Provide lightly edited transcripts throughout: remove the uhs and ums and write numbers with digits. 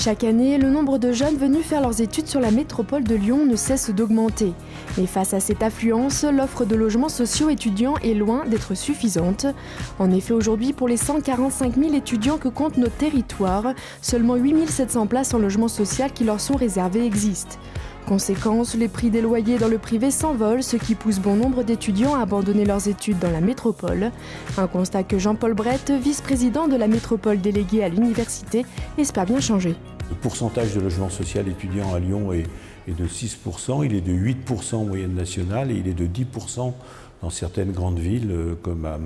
Chaque année, le nombre de jeunes venus faire leurs études sur la métropole de Lyon ne cesse d'augmenter. Mais face à cette affluence, l'offre de logements sociaux étudiants est loin d'être suffisante. En effet, aujourd'hui, pour les 145 000 étudiants que compte notre territoire, seulement 8 700 places en logement social qui leur sont réservées existent. Conséquence, les prix des loyers dans le privé s'envolent, ce qui pousse bon nombre d'étudiants à abandonner leurs études dans la métropole. Un constat que Jean-Paul Brett, vice-président de la métropole déléguée à l'université, espère bien changer. Le pourcentage de logement social étudiant à Lyon est de 6%, il est de 8% en moyenne nationale et il est de 10% dans certaines grandes villes comme à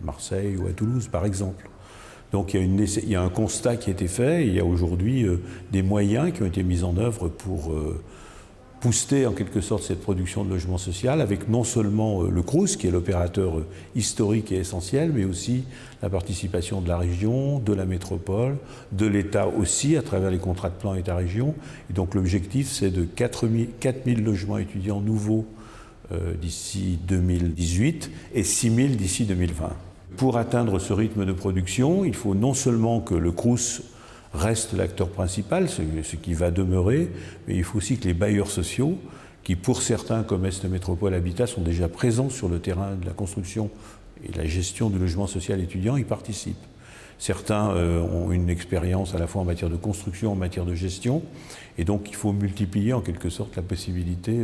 Marseille ou à Toulouse par exemple. Donc il y a un constat qui a été fait et il y a aujourd'hui des moyens qui ont été mis en œuvre pour booster en quelque sorte cette production de logement social avec non seulement le Crous qui est l'opérateur historique et essentiel, mais aussi la participation de la région, de la métropole, de l'État aussi à travers les contrats de plan État-région. Et donc l'objectif c'est de 4 000 logements étudiants nouveaux d'ici 2018 et 6 000 d'ici 2020. Pour atteindre ce rythme de production, il faut non seulement que le Crous reste l'acteur principal, ce qui va demeurer, mais il faut aussi que les bailleurs sociaux, qui pour certains comme Est Métropole Habitat sont déjà présents sur le terrain de la construction et de la gestion du logement social étudiant, y participent. Certains ont une expérience à la fois en matière de construction, en matière de gestion, et donc il faut multiplier en quelque sorte la possibilité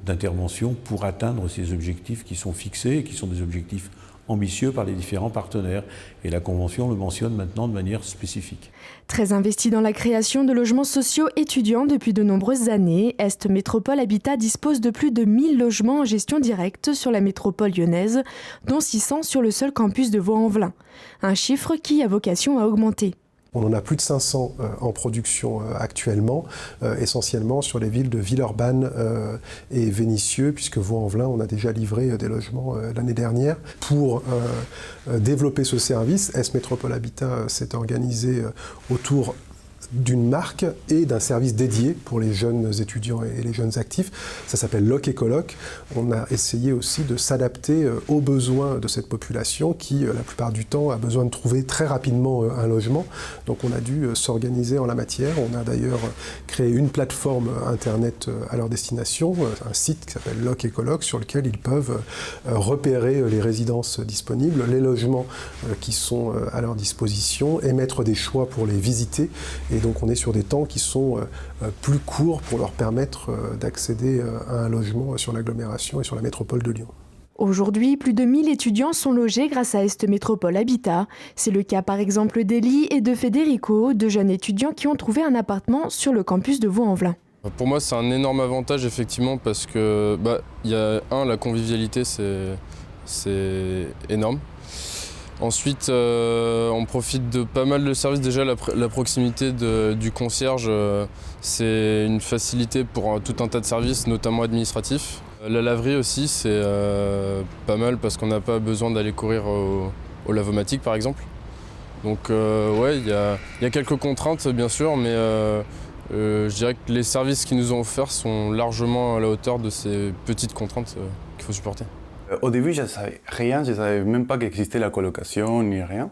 d'intervention pour atteindre ces objectifs qui sont fixés et qui sont des objectifs ambitieux par les différents partenaires. Et la Convention le mentionne maintenant de manière spécifique. Très investi dans la création de logements sociaux étudiants depuis de nombreuses années, Est Métropole Habitat dispose de plus de 1000 logements en gestion directe sur la métropole lyonnaise, dont 600 sur le seul campus de Vaux-en-Velin. Un chiffre qui a vocation à augmenter. On en a plus de 500 en production actuellement, essentiellement sur les villes de Villeurbanne et Vénissieux, puisque Vaux-en-Velin, on a déjà livré des logements l'année dernière. Pour développer ce service, Est Métropole Habitat s'est organisé autour d'une marque et d'un service dédié pour les jeunes étudiants et les jeunes actifs. Ça s'appelle Loc et Coloc. On a essayé aussi de s'adapter aux besoins de cette population qui, la plupart du temps, a besoin de trouver très rapidement un logement. Donc on a dû s'organiser en la matière. On a d'ailleurs créé une plateforme internet à leur destination, un site qui s'appelle Loc et Coloc, sur lequel ils peuvent repérer les résidences disponibles, les logements qui sont à leur disposition, émettre des choix pour les visiter. Et donc on est sur des temps qui sont plus courts pour leur permettre d'accéder à un logement sur l'agglomération et sur la métropole de Lyon. Aujourd'hui, plus de 1000 étudiants sont logés grâce à Est Métropole Habitat. C'est le cas par exemple d'Elie et de Federico, deux jeunes étudiants qui ont trouvé un appartement sur le campus de Vaux-en-Velin. Pour moi, c'est un énorme avantage effectivement parce que y a la convivialité, c'est énorme. Ensuite, on profite de pas mal de services. Déjà, la proximité du concierge, c'est une facilité pour tout un tas de services, notamment administratifs. La laverie aussi, c'est pas mal parce qu'on n'a pas besoin d'aller courir au lavomatique, par exemple. Donc, ouais, il y a quelques contraintes, bien sûr, mais je dirais que les services qu'ils nous ont offerts sont largement à la hauteur de ces petites contraintes qu'il faut supporter. Au début, je ne savais rien, je ne savais même pas qu'existait la colocation ni rien.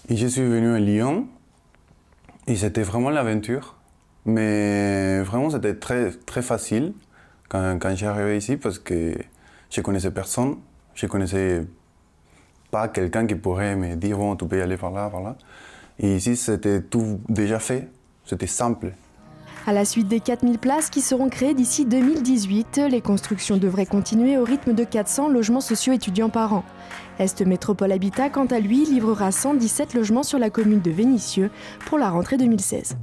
Et je suis venu à Lyon et c'était vraiment l'aventure. Mais vraiment, c'était très, très facile quand j'ai arrivé ici parce que je ne connaissais personne. Je ne connaissais pas quelqu'un qui pourrait me dire « bon, tu peux y aller par là, par là ». Et ici, c'était tout déjà fait, c'était simple. À la suite des 4000 places qui seront créées d'ici 2018, les constructions devraient continuer au rythme de 400 logements sociaux étudiants par an. Est Métropole Habitat, quant à lui, livrera 117 logements sur la commune de Vénissieux pour la rentrée 2016.